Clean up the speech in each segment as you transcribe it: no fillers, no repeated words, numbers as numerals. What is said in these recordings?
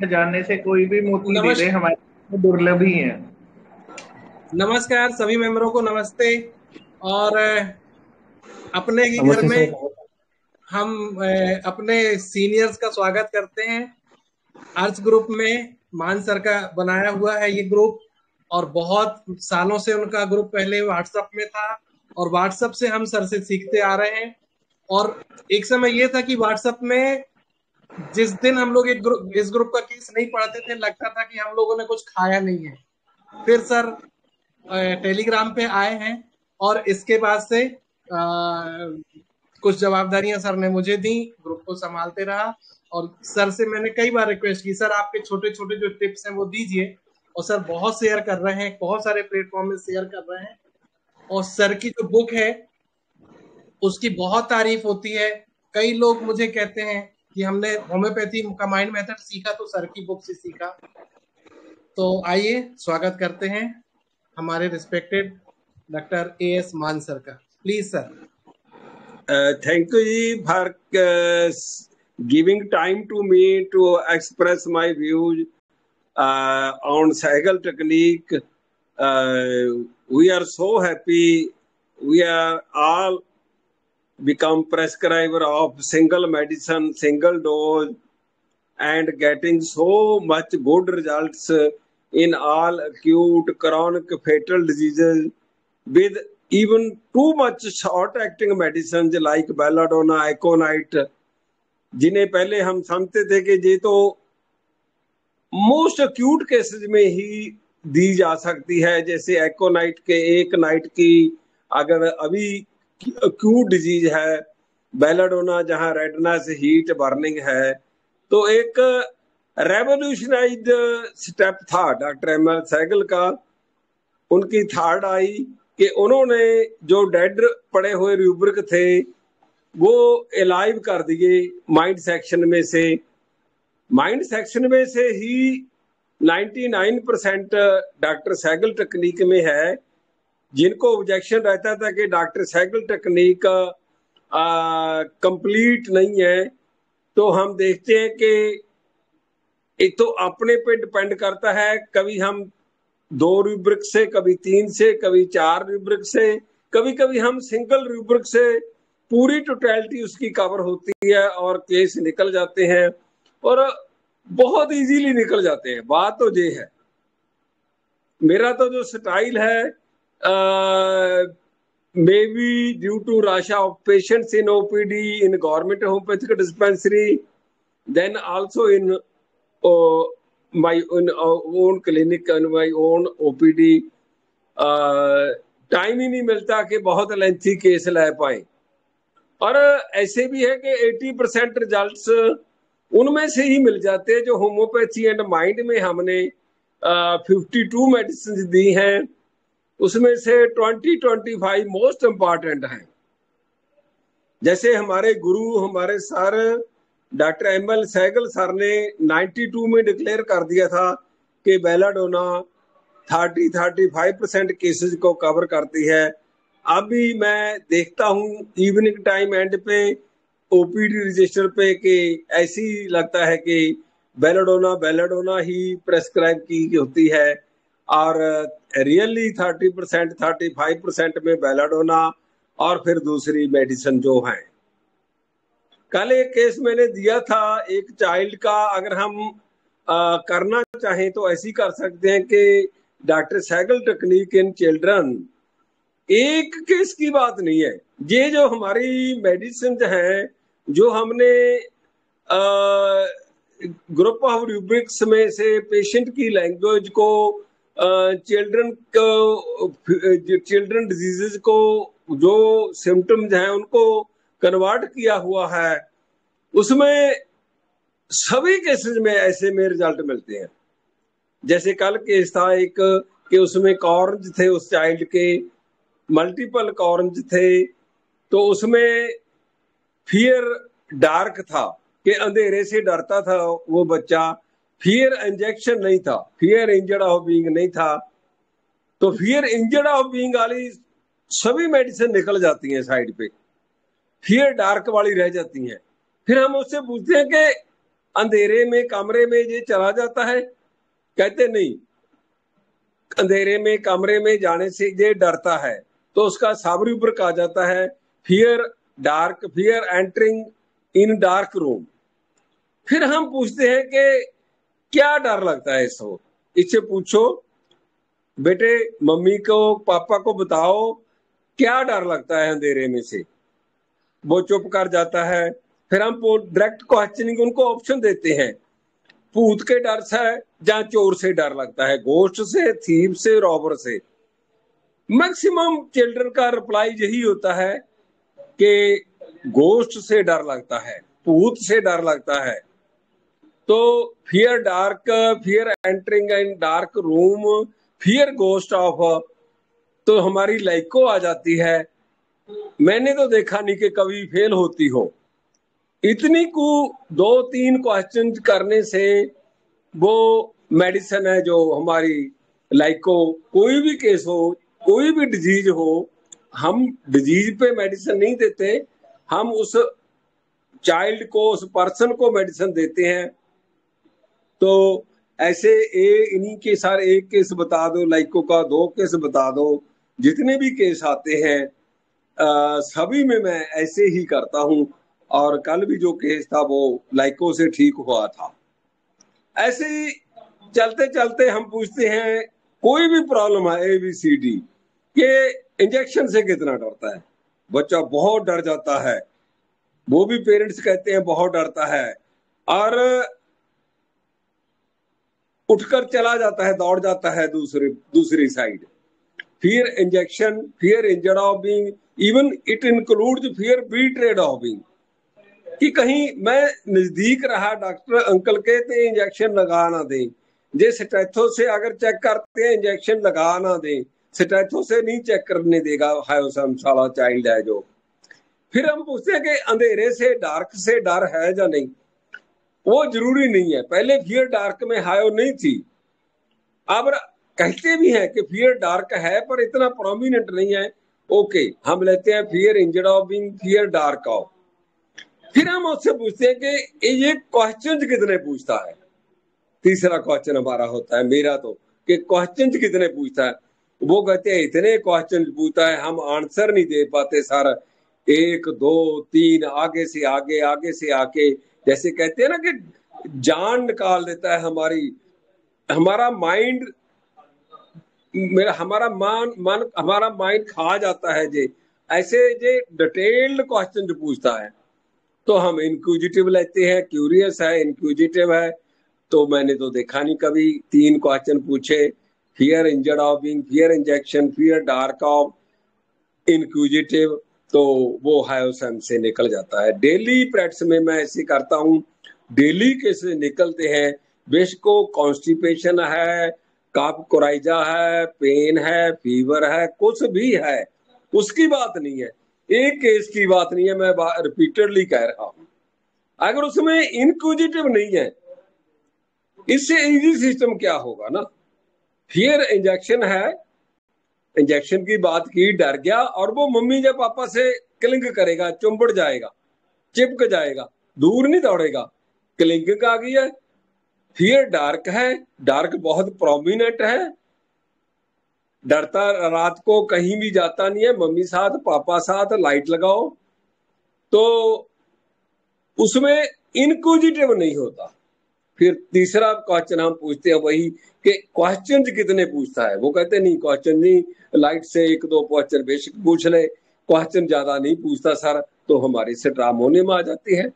खजाने से कोई भी मोती दे दे, नमस्कार। हमारे लिए दुर्लभ ही है। नमस्कार सभी मेंबरों को नमस्ते। और अपने ही घर नमस्ते में सर। हम अपने सीनियर्स का स्वागत करते हैं। अर्थ ग्रुप में मान सर का बनाया हुआ है ये ग्रुप, और बहुत सालों से उनका ग्रुप पहले व्हाट्सएप में था, और व्हाट्सएप से हम सर से सीखते आ रहे हैं। और एक समय ये था कि व्हाट्सएप में जिस दिन हम लोग इस ग्रुप का केस नहीं पढ़ते थे, लगता था कि हम लोगों ने कुछ खाया नहीं है। फिर सर टेलीग्राम पे आए हैं, और इसके बाद से कुछ जवाबदारियां सर ने मुझे दी, ग्रुप को संभालते रहा। और सर से मैंने कई बार रिक्वेस्ट की, सर आपके छोटे छोटे जो टिप्स हैं वो दीजिए। और सर बहुत शेयर कर रहे हैं, बहुत सारे प्लेटफॉर्म में शेयर कर रहे हैं। और सर की जो बुक है उसकी बहुत तारीफ होती है। कई लोग मुझे कहते हैं कि हमने होम्योपैथी का माइंड मेथड सीखा तो सर की बुक से सीखा। तो आइए स्वागत करते हैं हमारे रिस्पेक्टेड डॉक्टर एएस मान सर का। Please sir. Thank you ji for giving time to me to express my views on cycle technique. We are so happy. We are all become prescriber of single medicine, single dose, and getting so much good results in all acute, chronic, fatal diseases with even too much short acting medicines like belladonna, aconite, जिन्हें पहले हम समझते थे कि ये तो most acute cases में ही दी जा सकती है, जैसे एकोनाइट के एक नाइट की अगर अभी अक्यूट डिजीज है, बेलाडोना जहां रेडनेस, हीट, बर्निंग है। तो एक रेवोल्यूशनाइज स्टेप था डॉक्टर एम.एल. सहगल का। उनकी थर्ड आई कि उन्होंने जो डेड पड़े हुए रूब्रिक थे वो एलाइव कर दिए माइंड सेक्शन में से। माइंड सेक्शन में से ही 99% डॉक्टर सहगल टेक्निक में है। जिनको ऑब्जेक्शन रहता था कि डॉक्टर सहगल टेक्निक कंप्लीट नहीं है, तो हम देखते हैं कि एक तो अपने पे डिपेंड करता है। कभी हम 2 रूब्रिक से, कभी 3 से, कभी 4 रूब्रिक से, कभी कभी हम सिंगल रूब्रिक से पूरी टोटलिटी उसकी कवर होती है और केस निकल जाते हैं, और बहुत इजीली निकल जाते हैं। बात तो ये है, मेरा तो जो स्टाइल है, may be due to rush of patients in OPD in government homoeopathic dispensary, then also in my own clinic and my own OPD, time ही नहीं मिलता कि बहुत लेंथी केस ले पाए। और ऐसे भी है कि 80% रिजल्ट्स उनमें से ही मिल जाते हैं जो होम्योपैथी एंड माइंड में हमने 52 मेडिसिन दी हैं, उसमें से 20-25 मोस्ट इंपॉर्टेंट हैं। जैसे हमारे गुरु, हमारे sir doctor M L. Sehgal sir ने 92 में डिक्लेयर कर दिया था कि बेलाडोना 30-35% केसेस को कवर करती है। अभी मैं देखता हूँ इवनिंग टाइम एंड पे ओपीडी रजिस्टर पे कि ऐसी लगता है कि बेलाडोना ही प्रेस्क्राइब की होती है, और रियली 30% 35% में बेलाडोना और फिर दूसरी मेडिसिन जो है। कल एक केस मैंने दिया था एक चाइल्ड का। अगर हम करना चाहें तो ऐसी कर सकते हैं कि doctor Sehgal technique in children, एक केस की बात नहीं है। ये जो हमारी मेडिसिन है, जो हमने ग्रुप ऑफ रूब्रिक्स में से पेशेंट की लैंग्वेज को, चिल्ड्रन डिजीजेस को, जो सिम्टम्स हैं उनको कन्वर्ट किया हुआ है, उसमें सभी केसेस में ऐसे में रिजल्ट मिलते हैं। जैसे कल केस था एक कि उसमें कॉर्न्स थे, उस चाइल्ड के मल्टीपल कॉर्न्स थे, तो उसमें फियर डार्क था कि अंधेरे से डरता था वो बच्चा। फियर इंजेक्शन नहीं था, फियर इंजर्ड ऑफ बीइंग नहीं था। तो फियर इंजर्ड ऑफ बीइंग वाली सभी मेडिसिन निकल जाती हैं साइड पे, फियर डार्क वाली रह जाती हैं। फिर हम उससे पूछते हैं कि अंधेरे में कमरे में ये चला जाता है? कहते नहीं, अंधेरे में कमरे में जाने से ये डरता है, तो उसका साबरूपर कहा जाता है fear dark, fear entering in dark room. फिर हम पूछते हैं कि क्या डर लगता है इसको? इससे पूछो बेटे, मम्मी को पापा को बताओ क्या डर लगता है अंधेरे में से। वो चुप कर जाता है। फिर हम डायरेक्ट क्वेश्चनिंग उनको ऑप्शन देते हैं, भूत के डर से या चोर से डर लगता है, गोश्त से, थीव से, रॉबर से। मैक्सिमम चिल्ड्रन का रिप्लाई यही होता है कि गोश्त से डर लगता है, भूत से डर लगता है। तो fear dark, fear entering in dark room, fear ghost of, तो हमारी लाइको आ जाती है। मैंने तो देखा नहीं कि कभी फेल होती हो। इतनी को 2-3 क्वेश्चन करने से वो मेडिसिन है जो हमारी लाइको, कोई भी केस हो, कोई भी डिजीज हो, हम डिजीज पे मेडिसिन नहीं देते, हम उस चाइल्ड को, उस पर्सन को मेडिसिन देते हैं। तो ऐसे इन्हीं के सारे एक केस बता दो लाइको का, 2 केस बता दो, जितने भी केस आते हैं सभी में मैं ऐसे ही करता हूं। और कल भी जो केस था वो लाइको से ठीक हुआ था। ऐसे ही चलते चलते हम पूछते हैं कोई भी प्रॉब्लम है ABCD के इंजेक्शन से कितना डरता है? बच्चा बहुत डर जाता है, वो भी पेरेंट्स कहते हैं बहुत डरता है, और उठकर चला जाता है, दौड़ जाता है दूसरी side. Fear injection, fear injured of being, even it includes fear betrayed of being, कि कहीं मैं नजदीक रहा डॉक्टर अंकल के तो इंजेक्शन लगा ना दें, जे स्टेथो से अगर चेक करते हैं इंजेक्शन लगा ना दें, स्टेथो से नहीं चेक करने देगा हायोसम साला चाइल्ड है जो। फिर हम पूछते हैं कि अंधेरे से, डार्क से डर है या नहीं? वो जरूरी नहीं है। पहले फियर डार्क में हायो नहीं थी, अब कहते भी हैं कि फियर डार्क है पर इतना प्रोमिनेंट नहीं है। ओके, हम लेते हैं fear injured of being, fear dark of. फिर हम उससे पूछते हैं कि ये क्वेश्चन कितने पूछता है। तीसरा क्वेश्चन हमारा होता है, मेरा तो, कि क्वेश्चन कितने पूछता है। वो कहते हैं इतने क्वेश्चन पूछता है हम आंसर नहीं दे पाते सर, 1 2 3 आगे से आगे, आगे से आगे, जैसे कहते हैं ना कि जान निकाल देता है हमारी, हमारा माइंड, हमारा माइंड खा जाता है जे ऐसे जे डिटेल्ड क्वेश्चन जो पूछता है। तो हम इंक्विजिटिव लेते हैं, क्यूरियस है, इंक्विजिटिव है। तो मैंने तो देखा नहीं कभी 3 क्वेश्चन पूछे, fear injured of being, fear injection, fear dark of, inquisitive, तो वो हायोसम से निकल जाता है। डेली प्रैक्टिस में मैं ऐसे करता हूँ, डेली कैसे निकलते हैं। बेश को कॉन्स्टिपेशन है, काफ कोराइजा है, पेन है, फीवर है, कुछ भी है, उसकी बात नहीं है, एक केस की बात नहीं है, मैं रिपीटेडली कह रहा हूं। अगर उसमें इंक्विजिटिव नहीं है, इससे इजी सिस्टम क्या होगा ना। फियर इंजेक्शन है, इंजेक्शन की बात की, डर गया, और वो मम्मी या पापा से क्लिंग करेगा, चुंबड़ जाएगा, चिपक जाएगा, दूर नहीं दौड़ेगा, क्लिंग आ गई है। फियर डार्क है, डार्क बहुत प्रोमिनेंट है, डरता रात को कहीं भी जाता नहीं है, मम्मी साथ पापा साथ लाइट लगाओ, तो उसमें इंक्विजिटिव नहीं होता। फिर तीसरा क्वेश्चन हम पूछते हैं वही कि क्वेश्चन कितने पूछता है। वो कहते नहीं क्वेश्चन नहीं, लाइट से 1-2 क्वेश्चन बेसिक पूछ ले, क्वेश्चन ज्यादा नहीं पूछता सर, तो हमारी स्ट्राम होने में आ जाती है।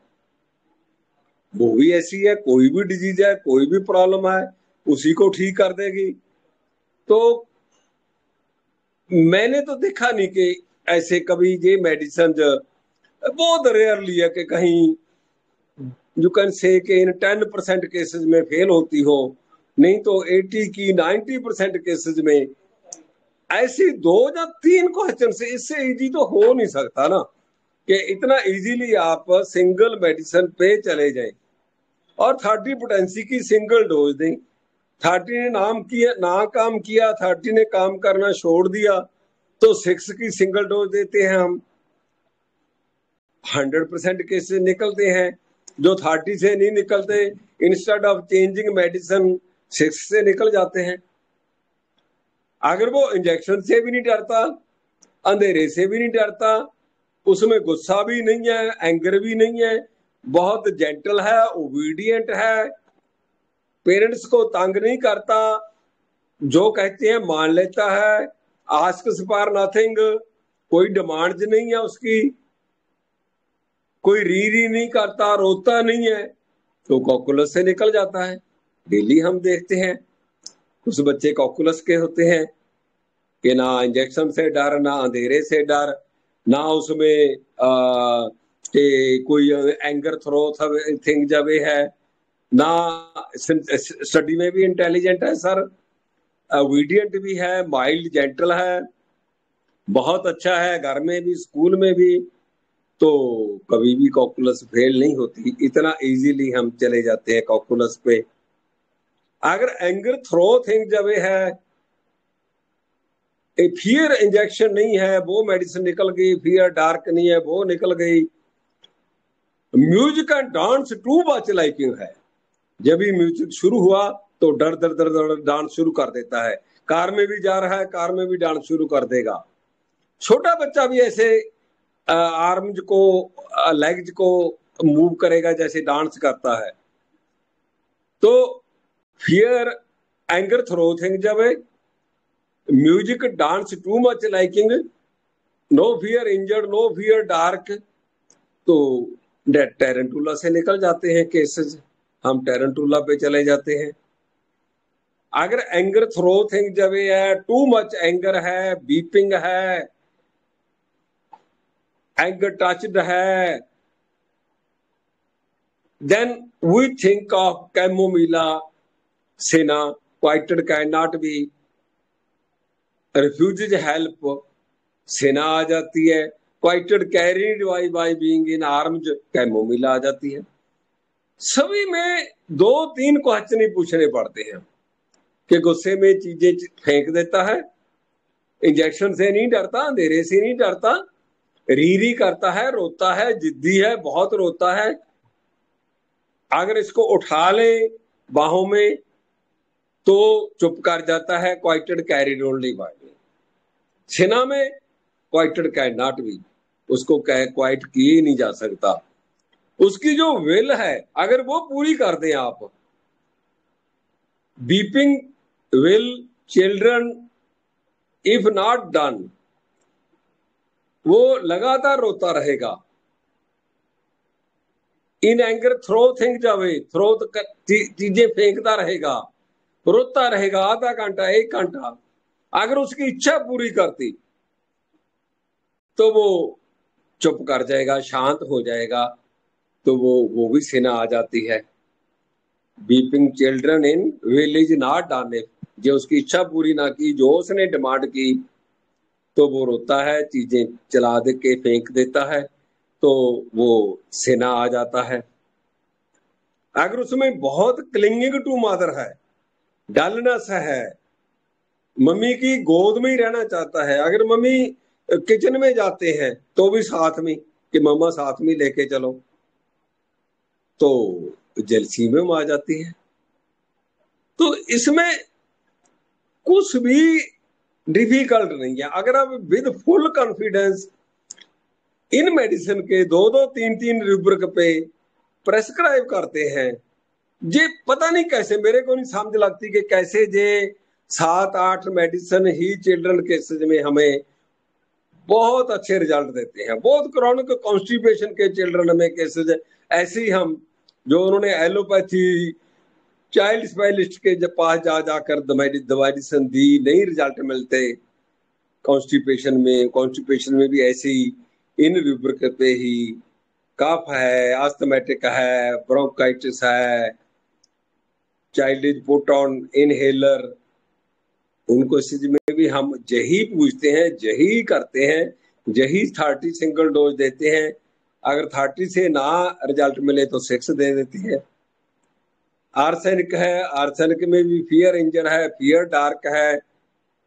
वो भी ऐसी है, कोई भी डिजीज है, कोई भी प्रॉब्लम है, उसी को ठीक कर देगी। तो मैंने तो देखा नहीं कि ऐसे कभी ये मेडिसिन बहुत रेयरली है कि कहीं यू कैन से कि इन 10% केसेस में फेल होती हो, नहीं तो 80 की 90% केसेस में। ऐसी 2 या 3 क्वेश्चन से इससे इजी तो हो नहीं सकता ना कि इतना इजीली आप सिंगल मेडिसिन पे चले जाएं और 30 पोटेंसी की सिंगल डोज दें। 30 ने ना काम किया, 30 ने काम करना छोड़ दिया, तो 6 की सिंगल डोज देते हैं हम। 100% केसेस निकलते हैं। जो 30 से नहीं निकलते, इंस्टेड ऑफ चेंजिंग मेडिसिन 6 से निकल जाते हैं। अगर वो इंजेक्शन से भी नहीं डरता, अंधेरे से भी नहीं डरता, उसमें गुस्सा भी नहीं है, एंगर भी नहीं है, बहुत जेंटल है, ओबीडियंट है, पेरेंट्स को तंग नहीं करता, जो कहते हैं मान लेता है, आस्क्स फॉर नथिंग, कोई डिमांड नहीं है उसकी, कोई री नहीं करता, रोता नहीं है, तो कॉकुलस से निकल जाता है। डेली हम देखते हैं कुछ बच्चे कॉकुलस के होते हैं कि ना इंजेक्शन से डर, ना अंधेरे से डर, ना उसमें कोई एंगर थ्रो थिंग जब है, ना स्टडी में भी इंटेलिजेंट है सर, ओबीडियंट भी है, माइल्ड जेंटल है, बहुत अच्छा है, घर में भी स्कूल में भी, तो कभी भी कॉकुलस फेल नहीं होती। इतना इजीली हम चले जाते हैं कॉकुलस पे। अगर एंगर थ्रो थिंग जब है, फियर इंजेक्शन नहीं है, वो मेडिसिन निकल गई, फियर डार्क नहीं है, वो निकल गई। Music and dance too much liking है, जब भी म्यूजिक शुरू हुआ तो डर डर डर डर डांस शुरू कर देता है, कार में भी जा रहा है, कार में भी डांस शुरू कर देगा। छोटा बच्चा भी ऐसे आर्म्स को, लेग्स को मूव करेगा जैसे डांस करता है। तो फियर एंगर थ्रो थिंग जब है, music dance too much liking, no fear injured, no fear dark, तो टेरेंटुला से निकल जाते हैं केसेस। हम टेरेंटुला पे चले जाते हैं। अगर एंगर थ्रो थिंग जब है, टू मच एंगर है, बीपिंग है, एंगर टचड है, then we think of chamomilla, senna, quieted cannot be, refuses help, सेना आ जाती है, quieted carried by being in arms, chamomilla आ जाती है। सभी में 2-3 क्वेश्चन ही पूछने पड़ते हैं कि गुस्से में चीजें फेंक देता है, इंजेक्शन से नहीं डरता, अंधेरे से नहीं डरता, री करता है, रोता है, जिद्दी है, बहुत रोता है। अगर इसको उठा ले बाहों में तो चुप कर जाता है, क्वाइटेड कैरीड ओनली बाय। सेना में क्वाइटेड कैन नॉट बी, उसको क्वाइट किए ही नहीं जा सकता। उसकी जो विल है अगर वो पूरी कर दें आप, weeping will children if not done, वो लगातार रोता रहेगा। In anger throw things away, throw चीजें फेंकता रहेगा, रोता रहेगा आधा घंटा 1 घंटा। अगर उसकी इच्छा पूरी करती तो वो चुप कर जाएगा, शांत हो जाएगा, तो वो भी सेना आ जाती है। Beeping children in village not done, जो उसकी इच्छा पूरी ना की, जो उसने डिमांड की, तो वो रोता है, चीजें चला दे के फेंक देता है, तो वो सेना आ जाता है। अगर उसमें बहुत क्लिंगिंग टू मदर है, डलनेस है, मम्मी की गोद में ही रहना चाहता है, अगर मम्मी किचन में जाते हैं तो भी साथ में कि मम्मा साथ में लेके चलो, तो जेलसी में आ जाती है। तो इसमें कुछ भी डिफिकल्ट नहीं है। अगर आप with full confidence in medicine के 2-2, 3-3 रूब्रिक पे प्रेस्क्राइब करते हैं, जे पता नहीं कैसे, मेरे को नहीं समझ लगती कि कैसे जे 7-8 मेडिसिन ही चिल्ड्रन केसेस में हमें बहुत अच्छे रिजल्ट देते हैं। बहुत क्रॉनिक कॉन्स्टिपेशन के चिल्ड्रन में केसेस ऐसे ही हम, जो उन्होंने एलोपैथी चाइल्ड स्पेशलिस्ट के पास जाकर मेडिसिन दी, नहीं रिजल्ट मिलते। कॉन्स्टिपेशन में भी ऐसे ही इन रूब्रिक पे ही, कफ है, आस्थमेटिक है, ब्रोंकाइटिस है, child is put on inhaler, उनको इस में भी हम यही पूछते हैं, यही करते हैं, यही 30 सिंगल डोज देते हैं। अगर 30 से ना रिजल्ट मिले तो 6 दे देती है। आर्सेनिक है, आर्सेनिक में भी फियर इंजर है, फियर डार्क है,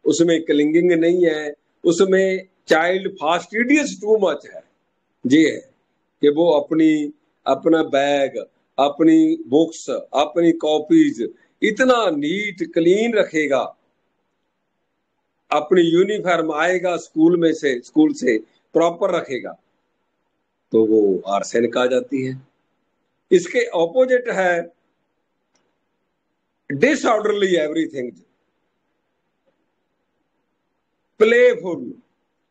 उसमें क्लिंगिंग नहीं है, उसमें चाइल्ड फास्टिडियस टू मच है। जी है कि वो अपनी अपना बैग, अपनी बुक्स, अपनी कॉपीज इतना नीट क्लीन रखेगा, अपनी यूनिफॉर्म आएगा स्कूल से प्रॉपर रखेगा, तो वो आर्सेनिक आ जाती है। इसके ऑपोजिट है disorderly everything, playful,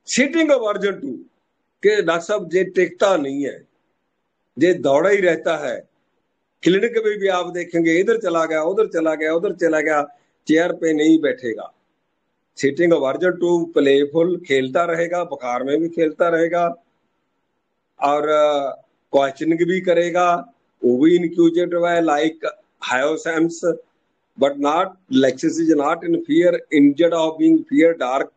sitting version two के डॉक्टर साहब जे टिकता नहीं है, जे दौड़ा ही रहता है। क्लिनिक में भी आप देखेंगे इधर चला गया, उधर चला गया, उधर चला गया, चेयर पे नहीं बैठेगा। सिटिंग वर्जन टू प्लेफुल, खेलता रहेगा, बुखार में भी खेलता रहेगा और क्वेश्चनिंग भी करेगा, वो भी इंक्यूजेटिव है like hyoscyamus, but not lachesis is not in fear, injured of being fear dark.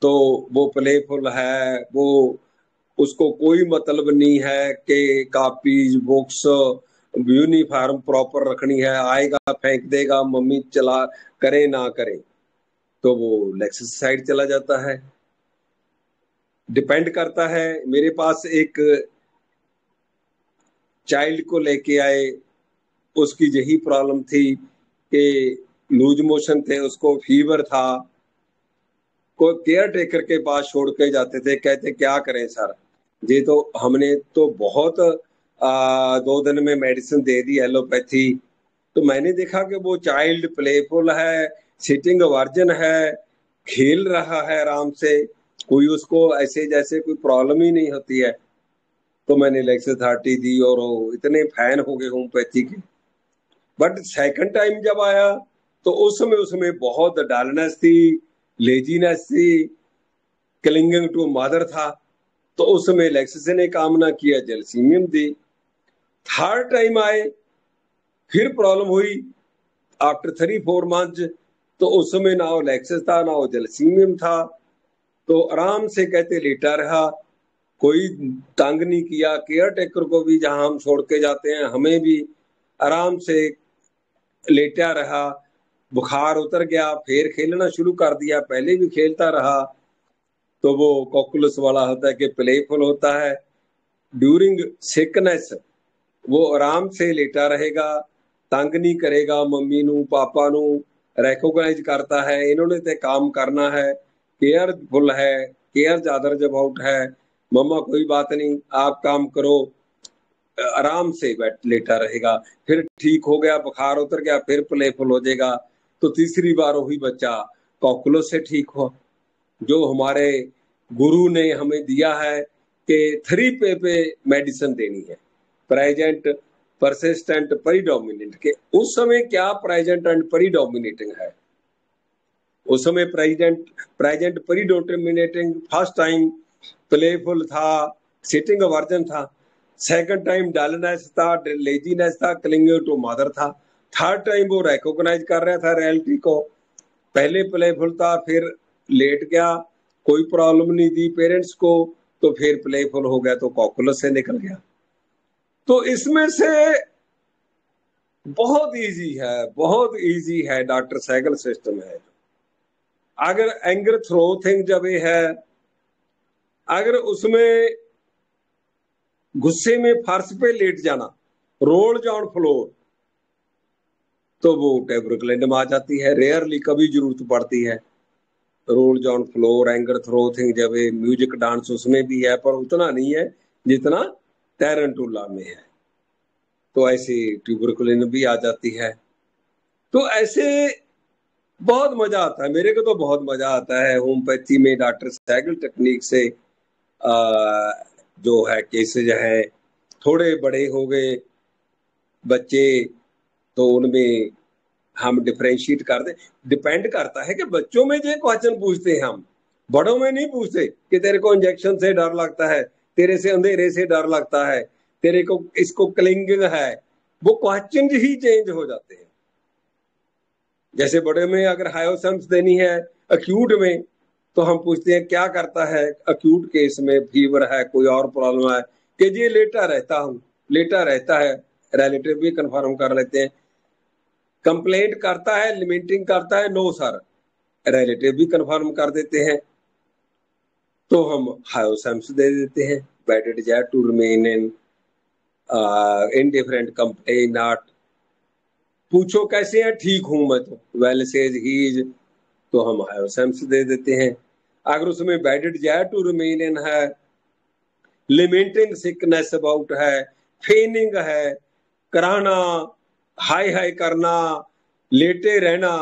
तो वो प्लेफुल है, वो उसको कोई मतलब नहीं है कि कॉपीज बुक्स यूनिफॉर्म प्रॉपर रखनी है, आएगा फेंक देगा, मम्मी चला करे ना करे, तो वो लेक्सिस साइड चला जाता है। डिपेंड करता है। मेरे पास एक चाइल्ड को लेके आए, उसकी यही प्रॉब्लम थी कि लूज मोशन थे, उसको फीवर था, कोई केयर टेकर के पास छोड़ के जाते थे, कहते क्या करें सर, ये तो हमने तो बहुत 2 दिन में मेडिसिन दे दी एलोपैथी। तो मैंने देखा कि वो चाइल्ड प्लेफुल है, सिटिंग वर्जन है, खेल रहा है आराम से, कोई उसको ऐसे जैसे कोई प्रॉब्लम ही नहीं होती है। तो मैंने लेक्स 30 दी और इतने फैन हो गए होम्योपैथी के। बट सेकंड टाइम जब आया तो उसमें बहुत डलनेस थी, लेजीनेस थी, क्लिंगिंग टू मदर था, तो उसमें लेक्सिस ने काम ना किया, जेलसीमियम दी। थर्ड टाइम आए, फिर प्रॉब्लम हुई आफ्टर 3-4 मंथ, तो उसमें ना वो लेक्सिस था ना वो जेलसीमियम था, तो आराम से कहते लेटा रहा, कोई तंग नहीं किया। केयर टेकर को भी जहां हम छोड़ के जाते हैं हमें भी आराम से लेटा रहा, बुखार उतर गया, फिर खेलना शुरू कर दिया, पहले भी खेलता रहा। तो वो कॉकुलस वाला होता है कि प्लेफुल होता है। ड्यूरिंग सिकनेस वो आराम से लेटा रहेगा, तंग नहीं करेगा, मम्मी नू पापा नू रिकॉग्नाइज करता है, इन्होंने ते काम करना है, केयरफुल है, केयर ज्यादा अबाउट है, मम्मा कोई बात नहीं आप काम करो, आराम से बैठ लेटा रहेगा। फिर ठीक हो गया, बुखार उतर गया, फिर प्लेफुल हो जाएगा, तो तीसरी बार वही बच्चा कॉकुलस से ठीक हो। जो हमारे गुरु ने हमें दिया है कि 3 पे मेडिसिन देनी है, प्रेजेंट, परसिस्टेंट, परिडोमिनेंट के। उस समय क्या प्रेजेंट एंड परिडोमिनेटिंग है, उस समय प्रेजेंट परिडोमिनेटिंग, फर्स्ट टाइम प्लेफुल था, सिटिंग वर्जन था, सेकंड टाइम डलनेस था, लेजीनेस था, क्लिंगिंग टू मदर था, थर्ड टाइम वो रिकॉग्नाइज कर रहा था रियलिटी को। पहले प्लेफुल था, फिर लेट गया, कोई प्रॉब्लम नहीं दी पेरेंट्स को, तो फिर प्लेफुल हो गया, तो कॉकुलस से निकल गया। तो इसमें से बहुत इजी है डॉक्टर साइकिल सिस्टम है। अगर एंगर थ्रो थिंग जब ये है, अगर उसमें गुस्से में फर्श पे लेट जाना, रोल ऑन फ्लोर, तो वो ट्यूबरकुलेंडम आ जाती है। रेयरली कभी जरूरत पड़ती है roll on floor, anger throw thing जब ये म्यूजिक डांस उसमें भी है, पर उतना नहीं है जितना टैरेंटुला में है। तो ऐसे ट्यूबरकुलेंडम भी आ जाती है। तो ऐसे बहुत मजा आता है, मेरे को तो बहुत मजा आता है होम्योपैथी में डॉक्टर साइकिल टेक्निक से। जो है केसेज है, थोड़े बड़े हो गए बच्चे, तो उनमें हम डिफरेंशिएट कर दे। डिपेंड करता है कि बच्चों में जो क्वेश्चन पूछते हैं हम, बड़ों में नहीं पूछते कि तेरे को इंजेक्शन से डर लगता है, तेरे से अंधेरे से डर लगता है, तेरे को इसको क्लिंगिंग है, वो क्वेश्चन ही चेंज हो जाते हैं। जैसे बड़े में अगर हायोसेम्स देनी है अक्यूट में, तो हम पूछते हैं क्या करता है अक्यूट केस में, फीवर है, कोई और प्रॉब्लम है, कि ये लेटा रहता है, रिलेटिव भी कंफर्म कर लेते हैं। कंप्लेंट करता है, लिमिटिंग करता है, नो सर, रिलेटिव भी कंफर्म कर देते हैं, तो हम हायोसेम्स दे देते हैं, bed desire to remain in indifferent complaint not, पूछो कैसे हैं, ठीक हूं मैं तो, वेल सेज ही इज, तो हम हायोसेम्स दे देते हैं। अगर उसमें बेडेड जाए टू रिमेन इन है, लिमिटिंग सिकनेस अबाउट है, फेनिंग है, कराना, हाई हाई करना, लेटे रहना,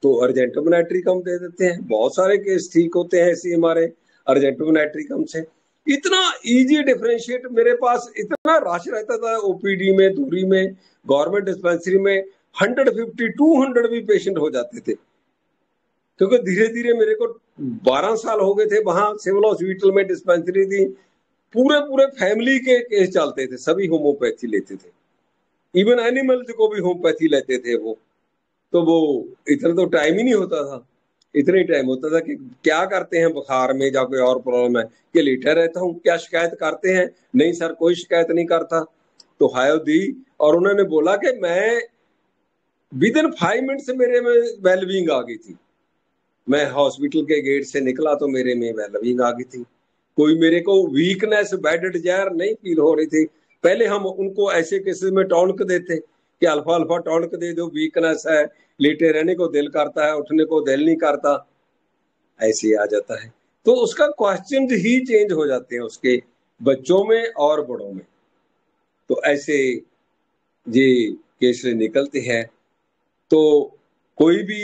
तो अर्जेंटम नाइट्रिकम दे देते हैं। बहुत सारे केस ठीक होते हैं ऐसे हमारे अर्जेंटम नाइट्रिकम से। इतना इजी डिफरेंशिएट, मेरे पास इतना रश रहता था ओपीडी में, दूरी में, गवर्नमेंट डिस्पेंसरी में 150-200 भी पेशेंट हो जाते थे, क्योंकि धीरे धीरे मेरे को 12 साल हो गए थे वहां सिविल हॉस्पिटल में, डिस्पेंसरी थी, पूरे पूरे फैमिली के केस चलते थे, सभी होम्योपैथी लेते थे, इवन एनिमल्स को भी होम्योपैथी लेते थे वो। तो वो इतना तो टाइम ही नहीं होता था, इतना ही टाइम होता था कि क्या करते हैं बुखार में या कोई और प्रॉब्लम है, कि लेटा रहता हूँ, क्या शिकायत करते हैं, नहीं सर कोई शिकायत नहीं करता। तो हायो दी, और उन्होंने बोला कि मैं विद इन 5 मिनट से मेरे में वेलबींग आ गई थी। मैं हॉस्पिटल के गेट से निकला तो मेरे में वेलबींग आ गई थी, कोई मेरे को वीकनेस, बेड डिजायर नहीं फील हो रही थी। पहले हम उनको ऐसे केसेस में टॉनिक देते कि अल्फा अल्फा टॉनिक दे दो, वीकनेस है, लेटे रहने को दिल करता है, उठने को दिल नहीं करता, ऐसे आ जाता है। तो उसका क्वेश्चन ही चेंज हो जाते हैं उसके, बच्चों में और बड़ों में। तो ऐसे ये केस निकलते हैं। तो कोई भी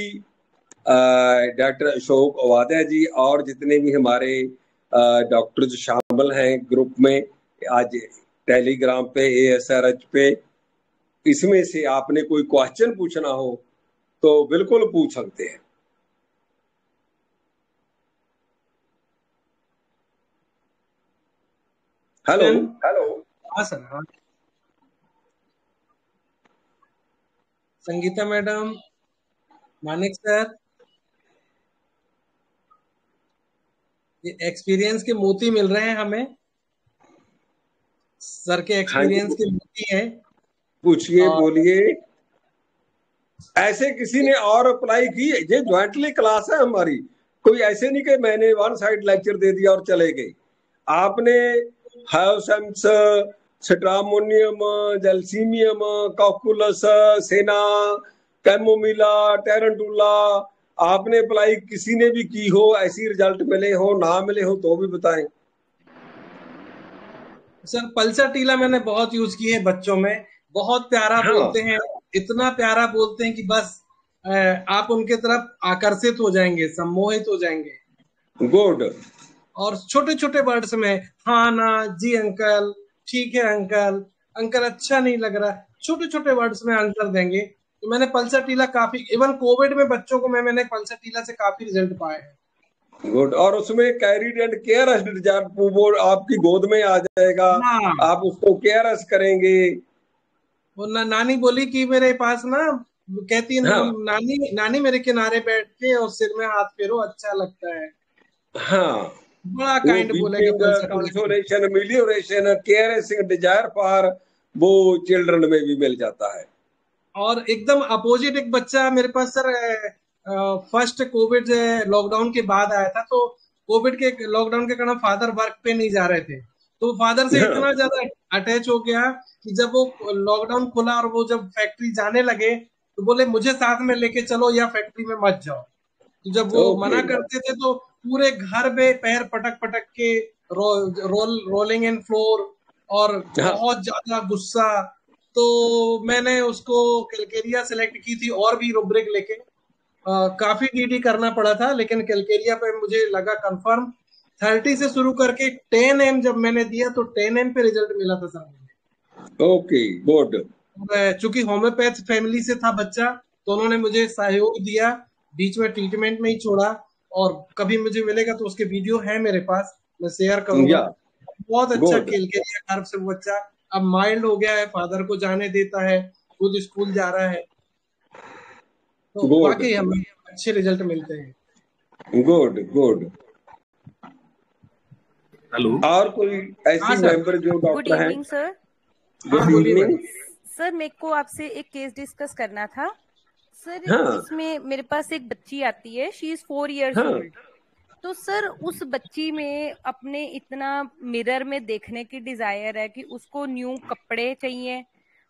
डॉक्टर अशोक अवाध्याय जी और जितने भी हमारे डॉक्टर्स शामिल हैं ग्रुप में आज टेलीग्राम पे, ASRH पे, इसमें से आपने कोई क्वेश्चन पूछना हो तो बिल्कुल पूछ सकते हैं। हेलो हेलो, हाँ सर, हाँ। संगीता मैडम, मानिक सर, ये एक्सपीरियंस के मोती मिल रहे हैं हमें, सर के एक्सपीरियंस के मोती हैं। पूछिए, बोलिए। ऐसे किसी ने और अप्लाई की? ये ज्वाइंटली क्लास है हमारी, कोई ऐसे नहीं कि मैंने वन साइड लेक्चर दे दिया और चले गए। आपने हायोसेम्स, स्ट्रामोनियम, जलसीमियम, कॉकुलस, सेना, कैमोमिला, टेरेंटुला, आपने अप्लाई किसी ने भी की हो, ऐसी रिजल्ट मिले हो, ना मिले हो तो भी बताएं। सर पल्सर टीला मैंने बहुत यूज की है बच्चों में, बहुत प्यारा बोलते हैं, इतना प्यारा बोलते हैं कि बस आप उनके तरफ आकर्षित हो जाएंगे, सम्मोहित हो जाएंगे। गुड। और छोटे छोटे वर्ड्स में, हाँ ना, जी अंकल, ठीक है अंकल, अंकल अच्छा नहीं लग रहा, छोटे छोटे वर्ड्स में आंसर देंगे। तो मैंने पल्सर टीला काफी, इवन कोविड में बच्चों को मैंने पल्सर टीला से काफी रिजल्ट पाए हैं। गुड। और उसमें कैरिड एंड केयर, वो आपकी गोद में आ जाएगा, आप उसको केयर करेंगे। वो नानी बोली कि मेरे पास ना, कहती है नानी मेरे किनारे बैठ के और सिर में हाथ फेरो, अच्छा लगता है। हाँ, बड़ा काइंड बोलेगा, कंसोलेशन, मिलियोरेशन, केयरिंग, डिजायर फॉर, वो चिल्ड्रन में भी मिल जाता है। और एकदम अपोजिट एक बच्चा मेरे पास सर, फर्स्ट कोविड लॉकडाउन के बाद आया था। तो कोविड के लॉकडाउन के कारण फादर वर्क पे नहीं जा रहे थे, तो फादर से इतना ज्यादा अटैच हो गया कि जब वो लॉकडाउन खुला और वो जब फैक्ट्री जाने लगे तो बोले मुझे साथ में लेके चलो या फैक्ट्री में मत जाओ। तो जब वो मना करते थे तो पूरे घर में पैर पटक पटक के रोलिंग इन फ्लोर, और बहुत ज्यादा गुस्सा। तो मैंने उसको कैलकेरिया सेलेक्ट की थी और भी रुब्रिक लेके, काफी डीडी करना पड़ा था, लेकिन कैलकेरिया पे मुझे लगा कंफर्म। 30 से शुरू करके 10M जब मैंने दिया तो 10M पे रिजल्ट मिला था सर मुझे। Okay, good. चूंकि होम्योपैथ फैमिली से था बच्चा तो उन्होंने मुझे सहयोग दिया, बीच में ट्रीटमेंट में ही छोड़ा। और कभी मुझे मिलेगा तो उसके वीडियो है मेरे पास, मैं शेयर करूंगा। बहुत अच्छा खेल के लिया से वो बच्चा, अब माइल्ड हो गया है, फादर को जाने देता है, खुद स्कूल जा रहा है। तो वाकई हमें अच्छे रिजल्ट मिलते हैं। Good good. हेलो, और कोई ऐसी मेंबर जो डॉक्टर हैं? Good evening sir. Good evening sir, मेरे को आपसे एक केस डिस्कस करना था सर। इसमें मेरे पास एक बच्ची आती है, शी इज 4 years old। तो सर उस बच्ची में अपने इतना मिरर में देखने की डिजायर है कि उसको न्यू कपड़े चाहिए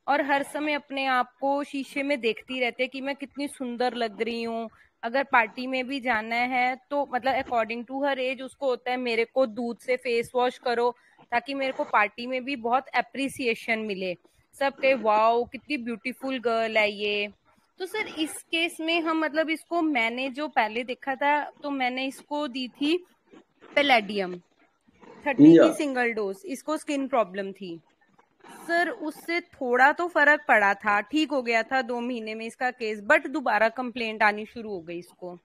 और हर समय अपने आप को शीशे में देखती रहती है कि मैं कितनी सुंदर लग रही हूँ। अगर पार्टी में भी जाना है तो मतलब अकॉर्डिंग टू हर एज उसको होता है मेरे को दूध से फेस वॉश करो ताकि मेरे को पार्टी में भी बहुत अप्रिसिएशन मिले, सब कहे वाओ कितनी ब्यूटीफुल गर्ल है ये। तो सर इस केस में हम मतलब इसको मैंने जो पहले देखा था तो मैंने इसको दी थी पैलेडियम 30 की सिंगल डोज, इसको स्किन प्रॉब्लम थी सर। उससे थोड़ा तो फर्क पड़ा था, ठीक हो गया था 2 महीने में इसका केस, बट दोबारा कंप्लेंट आनी शुरू हो गई इसको।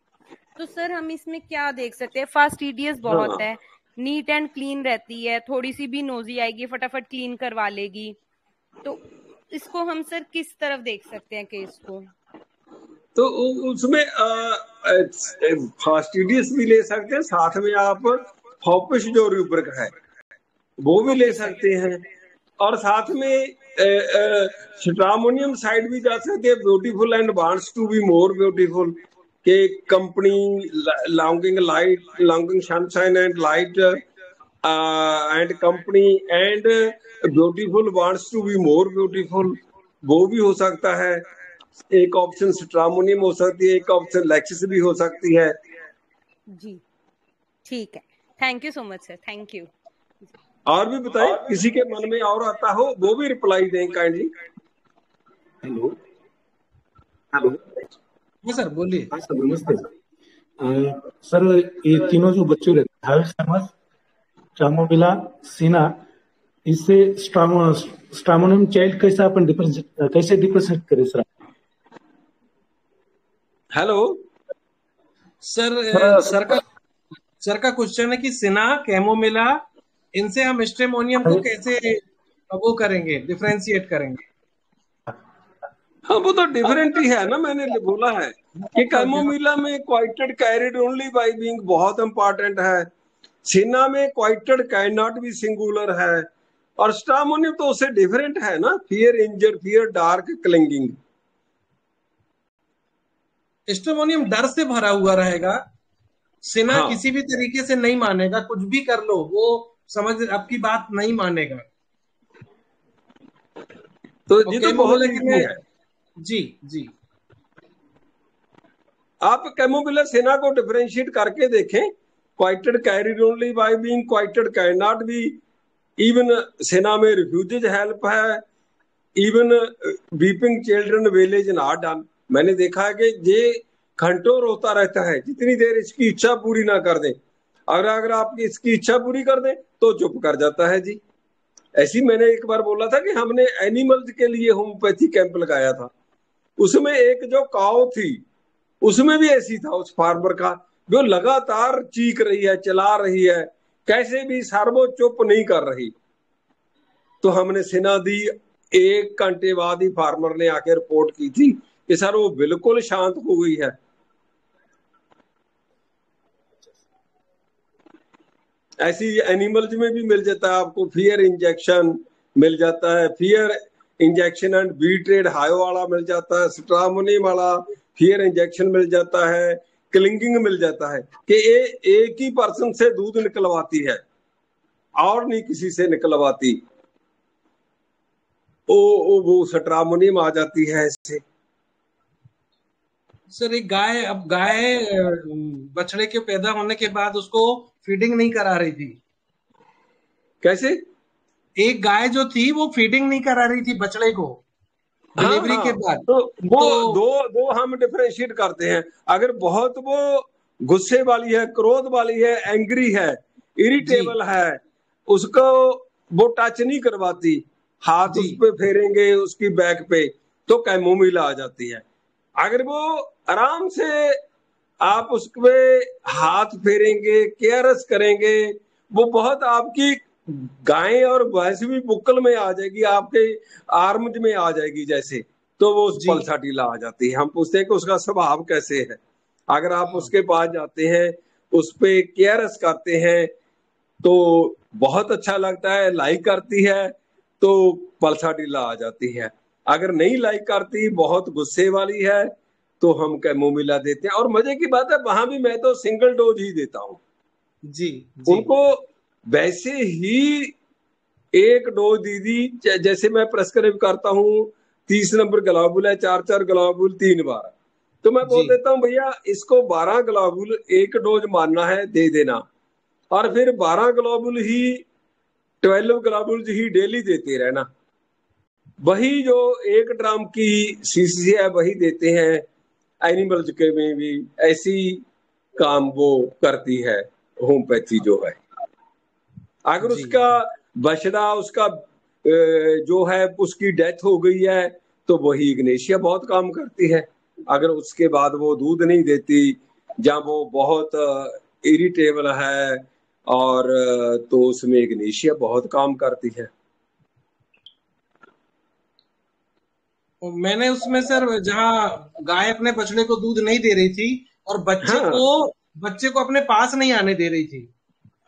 तो सर हम इसमें क्या देख सकते हैं? फास्टिडियस बहुत है, नीट एंड क्लीन रहती है, थोड़ी सी भी नोजी आएगी फटाफट क्लीन करवा लेगी। तो इसको हम सर किस तरफ देख सकते हैं केस को? तो उसमें फास्टिडियस भी ले सकते हैं, साथ में आप फॉपिश जो रूब्रिक है वो भी ले सकते हैं, और साथ में स्ट्रामोनियम साइड भी जा सकते हैं, beautiful and wants to be more beautiful के company longing sunshine and light and company and beautiful wants to be more beautiful, वो भी हो सकता है। एक ऑप्शन स्ट्रामोनियम हो सकती है, एक ऑप्शन लेक्सिस भी हो सकती है। जी ठीक है, thank you so much sir, thank you. और भी बताएं, किसी के मन में और आता हो वो भी रिप्लाई दें काइंडली। हेलो हेलो हाँ सर बोलिए। हाँ सर नमस्ते सर, ये तीनों जो बच्चे रहते हैं ट्रामोबिला सीना, इससे स्ट्रामोनियम चाइल्ड कैसे अपन डिफरेंशिएट करें सर? हेलो सर सर का क्वेश्चन है कि सिना कैमोमिला इनसे हम स्ट्रेमोनियम को कैसे वो करेंगे, डिफरेंशिएट करेंगे? हाँ वो तो डिफरेंट ही है ना, मैंने बोला है कि कैमोमिला में क्वाइटेड कैरिड ओनली बाय बीइंग बहुत इंपॉर्टेंट है, सिना में क्वाइटेड कैन नॉट बी सिंगुलर है, और स्ट्रामोनियम तो उससे डिफरेंट है ना, फियर इंजर फियर डार्क क्लिंगिंग। स्ट्रेमोनियम डर से भरा हुआ रहेगा, सिना किसी भी तरीके से नहीं मानेगा, कुछ भी कर लो वो समझ आपकी बात नहीं मानेगा। तो ये तो बहुत है। जी जी, आप कैमोमिला सिना को डिफरेंशिएट करके देखें, quieted carried only by being quieted can not be, even Cina में रिफ्यूजेज हेल्प है, even weeping children village not done. मैंने देखा है कि ये घंटों रोता रहता है, जितनी देर इसकी इच्छा पूरी ना कर दें, अगर आप इसकी इच्छा पूरी कर दें तो चुप कर जाता है जी। ऐसी मैंने एक बार बोला था कि हमने एनिमल्स के लिए होम्योपैथी कैंप लगाया था, उसमें एक जो काऊ थी उसमें भी ऐसी था, उस फार्मर का जो लगातार चीख रही है, चला रही है, कैसे भी सर वो चुप नहीं कर रही। तो हमने सिना दी, 1 घंटे बाद ही फार्मर ने आके रिपोर्ट की थी कि सर वो बिल्कुल शांत हो गई है। ऐसी एनिमल्स में भी मिल जाता है आपको, फियर इंजेक्शन मिल जाता है, फियर इंजेक्शन एंड बीट्रेड हायो वाला मिल जाता है, स्ट्रामोनियम वाला फियर इंजेक्शन मिल जाता है, क्लिंगिंग मिल जाता है कि एक ही पर्सन से दूध निकलवाती है और नहीं किसी से निकलवाती, वो स्ट्रामोनियम आ जाती है इससे। सर एक गाय बछड़े के पैदा होने के बाद उसको फीडिंग नहीं करा रही थी। कैसे? एक गाय जो थी वो फीडिंग नहीं करा रही थी बछड़े को डिलीवरी के बाद। तो वो दो हम डिफरेंशिएट करते हैं। अगर बहुत वो गुस्से वाली है, क्रोध वाली है, एंग्री है, इरिटेबल है, उसको वो टच नहीं करवाती, हाथ उस पे फेरेंगे उसकी बैक पे तो कैमोमिला आ जाती है। अगर वो आराम से आप उस पे हाथ फेरेंगे, केयरस करेंगे, वो बहुत आपकी गाय और भैंस भी बुक्कल में आ जाएगी, आपके आर्म्स में आ जाएगी जैसे, तो वो पल्साटिला आ जाती है। हम पूछते हैं कि उसका स्वभाव कैसे है। अगर आप उसके पास जाते हैं, उस पे केयरस करते हैं तो बहुत अच्छा लगता है, लाइक करती है तो पल्साटिला आ जाती है। अगर नहीं लाइक करती, बहुत गुस्से वाली है, तो हम कैमोमिला देते हैं। और मजे की बात है, वहां भी मैं तो सिंगल डोज ही देता हूँ, जी जी उनको वैसे ही एक डोज दीदी, जैसे मैं प्रेस्क्राइब करता हूँ 30 नंबर ग्लोबुल है, 4 ग्लोबुल 3 बार, तो मैं बोल जी देता हूँ भैया इसको 12 ग्लोबुल एक डोज मानना है, दे देना, और फिर 12 ग्लोबुल ही 12 ग्लोबुल ही डेली देते रहना। वही जो 1 ड्राम की शीशी है वही देते हैं एनिमल्स के में भी, ऐसी काम वो करती है होम्योपैथी जो है। अगर जी उसका बछड़ा उसका जो है उसकी डेथ हो गई है तो वही इग्नेशिया बहुत काम करती है। अगर उसके बाद वो दूध नहीं देती या वो बहुत इरिटेबल है और तो उसमें इग्नेशिया बहुत काम करती है। और मैंने उसमें सर जहाँ गाय अपने बछड़े को दूध नहीं दे रही थी और हाँ बच्चे को अपने पास नहीं आने दे रही थी,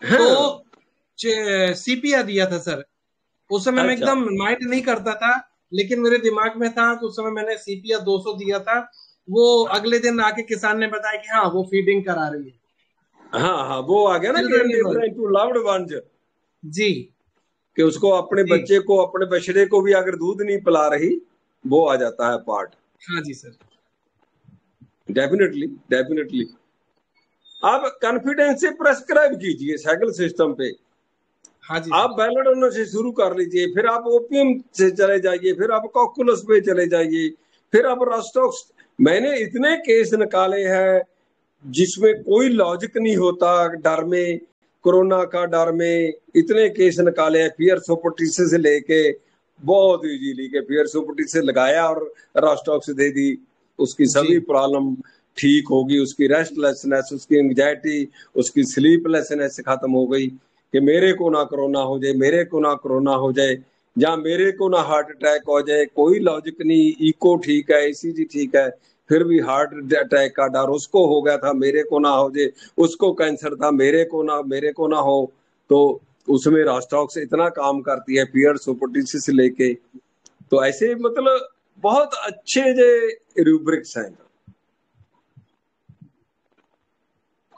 तो हाँ सीपिया दिया था सर। उस समय मैं अच्छा एकदम माइंड नहीं करता था, लेकिन मेरे दिमाग में था, तो उस समय मैंने सीपिया 200 दिया था। वो अगले दिन आके किसान ने बताया कि हाँ वो फीडिंग करा रही है, हाँ हाँ वो आ गया ना कि children level. To loved ones, जी कि उसको अपने जी बच्चे को अपने बछड़े को भी अगर दूध नहीं पिला रही वो आ जाता है पार्ट। हाँ जी सर। Definitely definitely. आप कॉन्फिडेंस से प्रेस्क्राइब कीजिए साइकिल सिस्टम पे। हाँ जी आप सर। बेलाडोना से शुरू कर लीजिए, फिर आप ओपियम से चले जाइए, फिर आप कॉकुलस पे चले जाइए, फिर आप रॉस्टॉक्स। मैंने इतने केस निकाले हैं जिसमें कोई लॉजिक नहीं होता, डर में, कोरोना का डर में इतने केस निकाले हैं। फियर सुपरस्टिशन से लेके बहुत इजीली के फियर सुपरस्टिशन लगाया और रॉस्टॉक्स दे दी, उसकी जी सभी प्रॉब्लम ठीक होगी, उसकी रेस्टलेसनेस, उसकी एंग्जाइटी, उसकी स्लीपलेसनेस खत्म हो गई कि मेरे को ना कोरोना हो जाए, मेरे को ना कोरोना हो जाए, या मेरे को ना हार्ट अटैक हो जाए। कोई लॉजिक नहीं, इको ठीक है, ईसीजी ठीक है, फिर भी हार्ट अटैक का डर, उसको हो गया था मेरे को ना हो जाए, उसको कैंसर था मेरे को ना हो। तो उसमें रॉस्टॉक्स इतना काम करती है पियर सुपरस्टिशन से लेके। तो ऐसे मतलब बहुत अच्छे जे रूब्रिक्स हैं।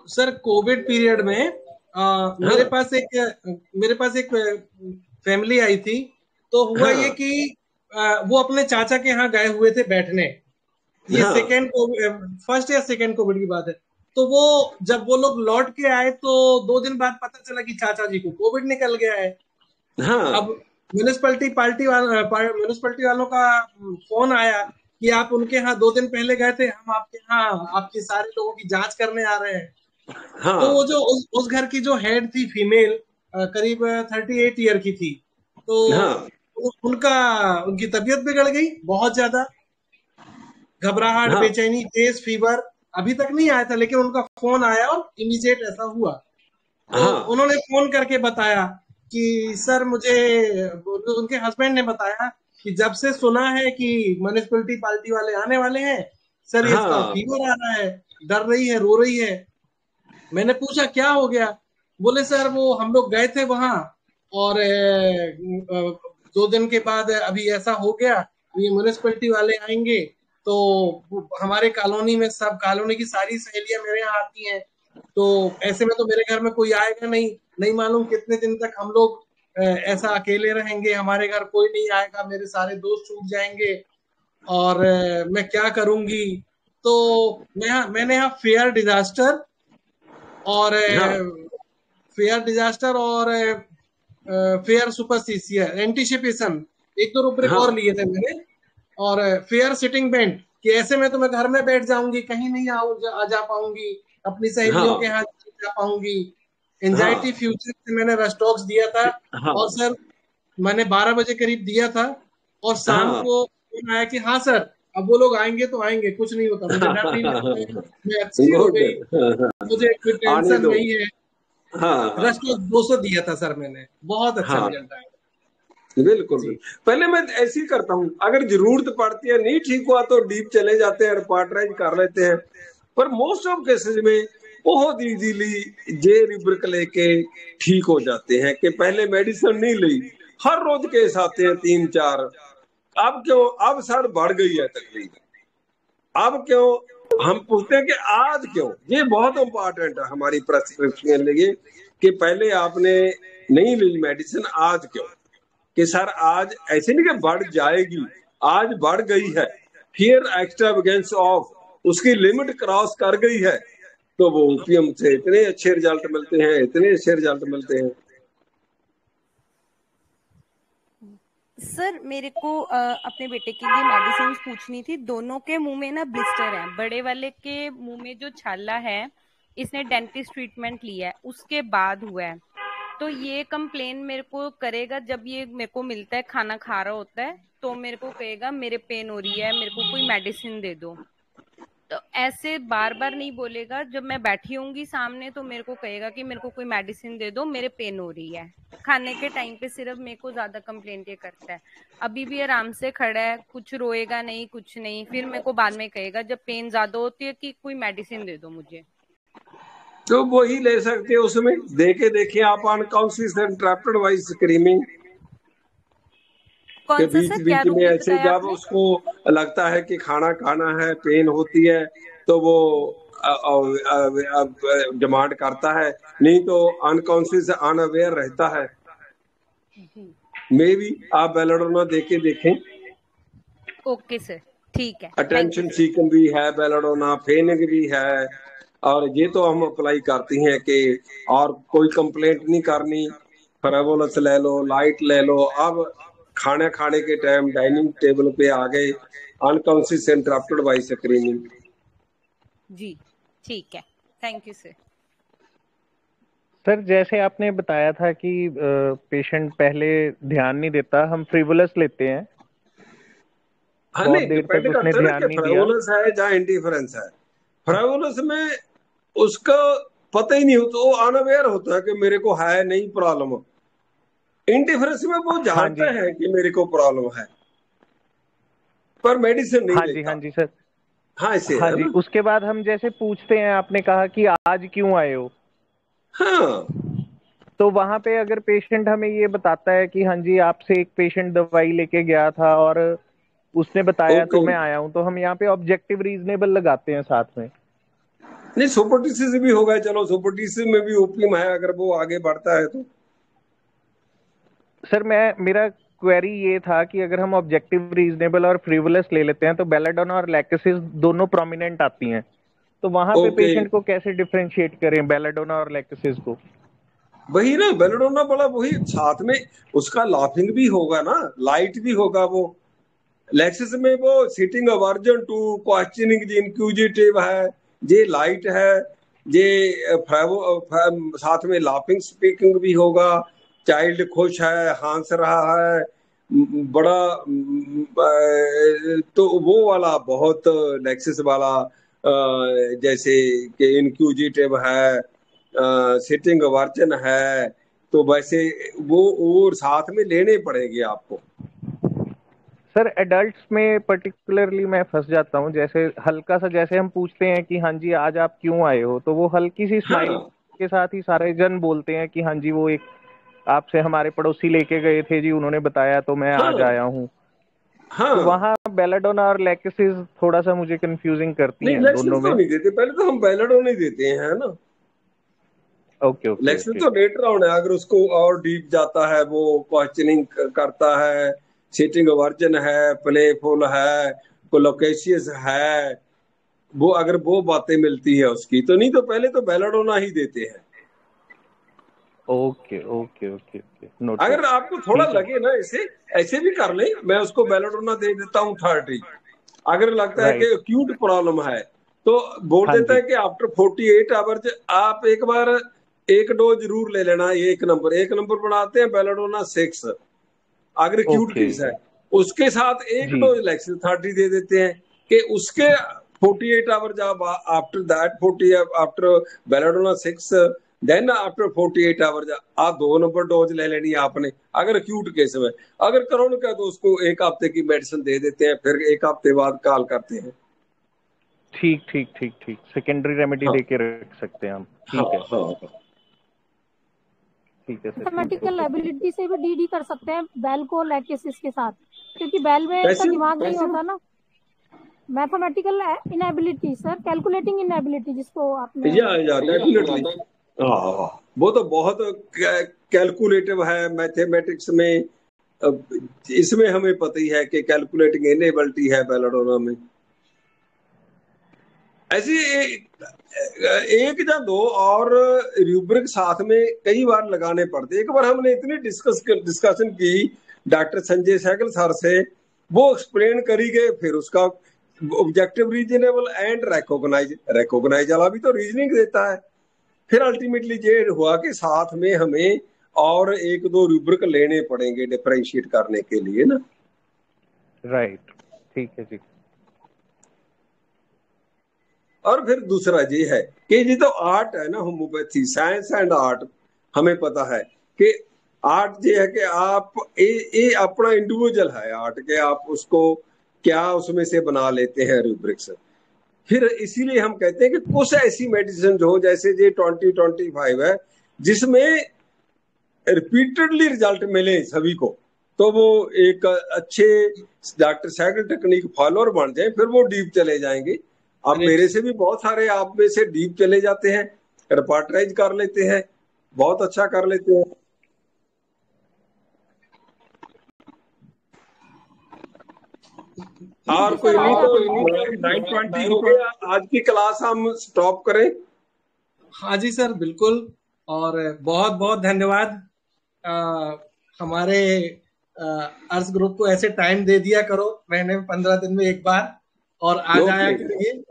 सर कोविड पीरियड में हाँ मेरे पास एक फैमिली आई थी। तो हुआ ये हाँ कि वो अपने चाचा के यहाँ गए हुए थे बैठने। ये हाँ फर्स्ट या सेकेंड कोविड की बात है। तो वो जब वो लोग लौट के आए तो 2 दिन बाद पता चला कि चाचा जी को कोविड निकल गया है। हाँ अब म्यूनिसिपैलिटी वालों का फोन आया कि आप उनके यहाँ 2 दिन पहले गए थे, हम आपके यहाँ आपके सारे लोगों की जांच करने आ रहे हैं। तो वो हाँ जो उस घर की जो हेड थी फीमेल, करीब 38 ईयर की थी। तो हाँ उनकी तबीयत बिगड़ गई बहुत ज्यादा, घबराहट, हाँ बेचैनी, तेज फीवर। अभी तक नहीं आया था लेकिन उनका फोन आया और इमीडिएट ऐसा हुआ। तो हाँ उन्होंने फोन करके बताया कि सर मुझे, उनके हस्बैंड ने बताया कि जब से सुना है कि म्युनिसिपैलिटी पार्टी वाले आने वाले हैं सर, ये इसका हाँ फीवर आ रहा है, डर रही है, रो रही है। मैंने पूछा क्या हो गया? बोले सर वो हम लोग गए थे वहां और 2 दिन के बाद अभी ऐसा हो गया, ये म्युनिसिपैलिटी वाले आएंगे तो हमारे कॉलोनी में सब कॉलोनी की सारी सहेलियां मेरे यहाँ आती हैं, तो ऐसे में तो मेरे घर में कोई आएगा नहीं, नहीं मालूम कितने दिन तक हम लोग ऐसा अकेले रहेंगे, हमारे घर कोई नहीं आएगा, मेरे सारे दोस्त छूट जाएंगे और मैं क्या करूंगी। तो मैंने यहाँ हाँ फेयर डिजास्टर और फेयर सुपरस्टिशियस एंटीसिपेशन, 1-2 रुपये हाँ और लिए थे मैंने। और फेयर सिटिंग बेंट कि ऐसे में तो मैं घर में बैठ जाऊंगी, कहीं नहीं आ जा पाऊंगी, अपनी सहेलियों के हाँ यहाँ जा पाऊंगी। हाँ एंजाइटी फ्यूचर से मैंने रेस्टॉक्स दिया था। हाँ और सर मैंने 12 बजे करीब दिया था और शाम हाँ को फोन आया कि हाँ सर अब वो लोग आएंगे तो आएंगे, कुछ नहीं होता, मुझे डर नहीं लगता है, मैं अच्छी हो गुड। गई, मुझे कोई आने टेंशन दो। नहीं है। हाँ हाँ रेस्टॉक्स 200 दिया था सर मैंने, बहुत अच्छा हाँ रिजल्ट आया। बिल्कुल जी बिल्कुल। पहले मैं ऐसे ही करता हूँ, अगर जरूरत पड़ती है, नहीं ठीक हुआ तो डीप चले जाते हैं, पार्टराइज कर लेते हैं। पर मोस्ट ऑफ केसेस में बहुत इजीली जे रिब्रिक लेके ठीक हो जाते हैं कि पहले मेडिसिन नहीं ली। हर रोज केस आते हैं 3-4। अब क्यों, अब सर बढ़ गई है तकलीफ। अब क्यों, हम पूछते हैं कि आज क्यों। ये बहुत इंपॉर्टेंट है हमारी प्रेस्क्रिप्शन के लिए कि पहले आपने नहीं ली मेडिसिन, आज क्यों। कि सर आज ऐसे नहीं कि बढ़ जाएगी, आज बढ़ गई है, फिर एक्स्ट्रावेगेंस ऑफ उसकी लिमिट क्रॉस कर गई है, तो वो ओपीएम से इतने अच्छे रिजल्ट मिलते हैं, इतने अच्छे रिजल्ट मिलते हैं। सर मेरे को अपने बेटे के लिए मेडिसिन पूछनी थी। दोनों के मुंह में ना ब्लिस्टर है। बड़े वाले के मुंह में जो छाला है, इसने डेंटिस्ट ट्रीटमेंट लिया है, उसके बाद हुआ है। तो ये कंप्लेन मेरे को करेगा जब ये मेरे को मिलता है, खाना खा रहा होता है तो मेरे को कहेगा मेरे पेन हो रही है, मेरे को कोई मेडिसिन दे दो। तो ऐसे बार बार नहीं बोलेगा। जब मैं बैठी होंगी सामने तो मेरे को कहेगा कि मेरे को कोई मेडिसिन दे दो, मेरे पेन हो रही है। खाने के टाइम पे सिर्फ मेरे को ज्यादा कंप्लेंट ये करता है। अभी भी आराम से खड़ा है, कुछ रोएगा नहीं, कुछ नहीं। फिर मेरे को बाद में कहेगा जब पेन ज्यादा होती है कि कोई मेडिसिन दे दो मुझे। तो वही ले सकते हैं, उसमें देखे देखिए आप अनकॉन्शियस इंटरप्टेड बाय स्क्रीमिंग के कौन सा बीच सर, क्या बीच रूप में ऐसे बताया जब आपने? उसको लगता है कि खाना खाना है, पेन होती है, तो वो डिमांड करता है, नहीं तो अनकॉन्शियस अनअवेयर रहता है। मे बी आप बेलाडोना देके देखें। ओके सर, ठीक है। Thank you attention sir. Seeking भी है, बेलाडोना फेनिंग भी है, और ये तो हम अप्लाई करती हैं कि और कोई कंप्लेंट नहीं करनी। फ्रेवोलस ले लो, लाइट ले लो। अब खाने खाने के टाइम डाइनिंग टेबल पे आ गए, अनकॉन्शियस इंटरप्टेड बाय स्क्रीनिंग। जी ठीक है, थैंक यू सर। सर जैसे आपने बताया था कि पेशेंट पहले ध्यान नहीं देता, हम फ्रिवोलस लेते हैं, हाँ, बहुत नहीं देर डिपेंड तक उसने करता है ना ध्यान कि नहीं दिया। फ्रेवोलस है या इंडिफरेंस है। फ्रेवोलस में उसका पता ही नहीं होता, वो अनअवेयर होता है कि मेरे को है नहीं प्रॉब्लम। इंडिफरेंस में वो हाँ जानता जी, है कि मेरे को प्रॉब्लम है, पर मेडिसिन नहीं हाँ जी, लेता। हाँ जी सर, हाँ, ऐसे हाँ है जी। ना। उसके बाद हम जैसे पूछते हैं, आपने कहा कि आज क्यों आए हो, हाँ, तो वहां पे अगर पेशेंट हमें ये बताता है कि हाँ जी आपसे एक पेशेंट दवाई लेके गया था और उसने बताया तो ओके। मैं आया हूँ, तो हम यहाँ पे ऑब्जेक्टिव रीजनेबल लगाते हैं साथ में। नहीं, सुपरटिशियस भी होगा, चलो सुपरटिशियस में भी ओपीएम है, अगर वो आगे बढ़ता है तो। सर मेरा क्वेरी ये था कि अगर हम ऑब्जेक्टिव रीजनेबल और फ्रिवोलस ले लेते हैं तो बेलाडोना और लैक्सिस दोनों प्रोमिनेंट आती हैं, तो वहां पे ओके, पेशेंट को कैसे डिफरेंशिएट करें बेलाडोना और लैक्सिस को? वही ना बेलाडोना बोला, वही साथ में उसका लाफिंग भी होगा ना, लाइट भी होगा। वो लेक्सिस में वो sitting aversion to questioning inquisitive है, ये लाइट है, ये साथ में लाफिंग स्पीकिंग भी होगा। चाइल्ड खुश है, हंस रहा है, बड़ा तो वो वाला बहुत लेक्सिस वाला जैसे कि इंक्यूजिटिव है, सिटिंग वर्जन है, तो वैसे वो और साथ में लेने पड़ेंगे आपको। सर एडल्ट्स में पर्टिकुलरली मैं फंस जाता हूँ, जैसे हल्का सा जैसे हम पूछते हैं कि हाँ जी आज आप क्यों आए हो, तो वो हल्की सी स्माइल हाँ, के साथ ही सारे जन बोलते हैं कि हाँ जी वो एक आपसे हमारे पड़ोसी लेके गए थे जी, उन्होंने बताया तो मैं आज हाँ, आया हूँ। तो हाँ। वहाँ बेलाडोना और लैक्सिस थोड़ा सा मुझे कंफ्यूजिंग करती नहीं, हैं लेक्सिस दोनों तो में। नहीं देते, पहले तो हम बेलाडोना नहीं देते हैं, है ना। Okay okay Lexus okay. तो लेटर ऑन है, अगर उसको और डीप जाता है, वो क्वेश्चनिंग करता है, सिटिंग वर्जन है, प्लेफुल है, कोलोकेशियस है, वो अगर वो बातें मिलती है उसकी, तो नहीं तो पहले तो बेलाडोना ही देते हैं। Okay okay okay okay, noted. अगर आपको थोड़ा ठीक है। लगे ना, ऐसे ऐसे भी कर ले, मैं उसको बेलाडोना दे देता हूँ 30। अगर लगता है कि राइट। एक्यूट प्रॉब्लम है तो बोल हाँ देता जी। है कि आफ्टर 48 आवर्स आप एक बार एक डोज जरूर ले लेना। एक नंबर बनाते हैं बेलाडोना 6, अगर एक्यूट ओके। केस है। उसके साथ एक जी। डोज लेक्सिस 30 दे देते हैं कि उसके 48 आवर्स आप after that 40 after belladonna 6, then after 48 hours आप 2 नंबर डोज ले लेनी है आपने, अगर एक्यूट केस में। अगर क्रोनिक का तो उसको 1 हफ्ते की मेडिसिन दे देते हैं, फिर 1 हफ्ते बाद कॉल करते हैं। ठीक ठीक ठीक ठीक, सेकेंडरी रेमेडी हाँ, दे के रख सकते हैं हम। हाँ, ठीक है हाँ, ठीक है सर, ठीक है। मैथमेटिकल एबिलिटी से भी डीडी कर सकते हैं बेल को लैक्सिस के साथ, क्योंकि बेल में इतना कैसे दिमाग नहीं कैसे होता ना। Mathematical inability sir, calculating inability जिसको आपने या डेफिनेटली। हाँ, वो तो बहुत कैलकुलेटिव है मैथमेटिक्स में। इसमें हमें पता ही है कि कैलकुलेटिंग इनएबिलिटी है बेलाडोना में। ऐसी एक या दो और रूब्रिक साथ में कई बार लगाने पड़ते। एक बार हमने इतनी डिस्कशन की डॉक्टर संजय सहगल सर से, वो एक्सप्लेन करी गए, फिर उसका ऑब्जेक्टिव, रीजनेबल एंड रिकॉग्नाइज वाला भी तो रीजनिंग देता है। फिर अल्टीमेटली ये हुआ कि साथ में हमें और एक दो रूब्रिक लेने पड़ेंगे डिफरेंशिएट करने के लिए ना। राइट, ठीक है जी। और फिर दूसरा ये है कि ये तो आर्ट है ना, होम्योपैथी, साइंस एंड आर्ट। हमें पता है कि आर्ट ये है कि आप ये अपना इंडिविजुअल है आर्ट के, आप उसको क्या उसमें से बना लेते हैं रूब्रिक्स। फिर इसीलिए हम कहते हैं कि कुछ ऐसी मेडिसिन हो जैसे ये 2025 है जिसमें रिपीटेडली रिजल्ट मिले सभी को, तो वो एक अच्छे डॉक्टर सहगल टेक्निक फॉलोअर बन जाए, फिर वो डीप चले जाएंगे। अब मेरे से भी बहुत सारे आप में से डीप चले जाते हैं, रिपार्टराइज कर लेते हैं, बहुत अच्छा कर लेते हैं। और कोई नहीं तो 9:20 हो गया, आज की क्लास हम स्टॉप करें। हाँ जी सर, बिल्कुल। और बहुत बहुत धन्यवाद। हमारे अर्स ग्रुप को ऐसे टाइम दे दिया करो महीने में 15 दिन में एक बार, और आ जाया करिए।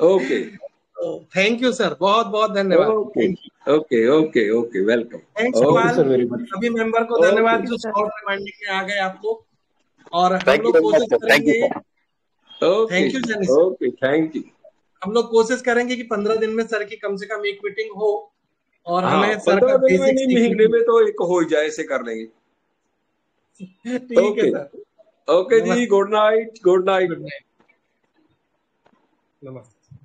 ओके, थैंक यू सर, बहुत बहुत धन्यवाद। Okay okay okay, welcome. Thanks sir very much. सभी मेंबर को धन्यवाद जो शॉर्ट रिमाइंडिंग में आ गए आपको। और हम लोग कोशिश करेंगे। थैंक यू जनी सर। Okay, thank you. हम लोग कोशिश करेंगे कि 15 दिन में सर की कम से कम एक मीटिंग हो, और हमें सर 15 दिन में नहीं, महीने में तो एक हो जाए, ऐसे कर लेंगे। ठीक है सर। ओके जी, गुड नाइट। Good night. नमस्ते।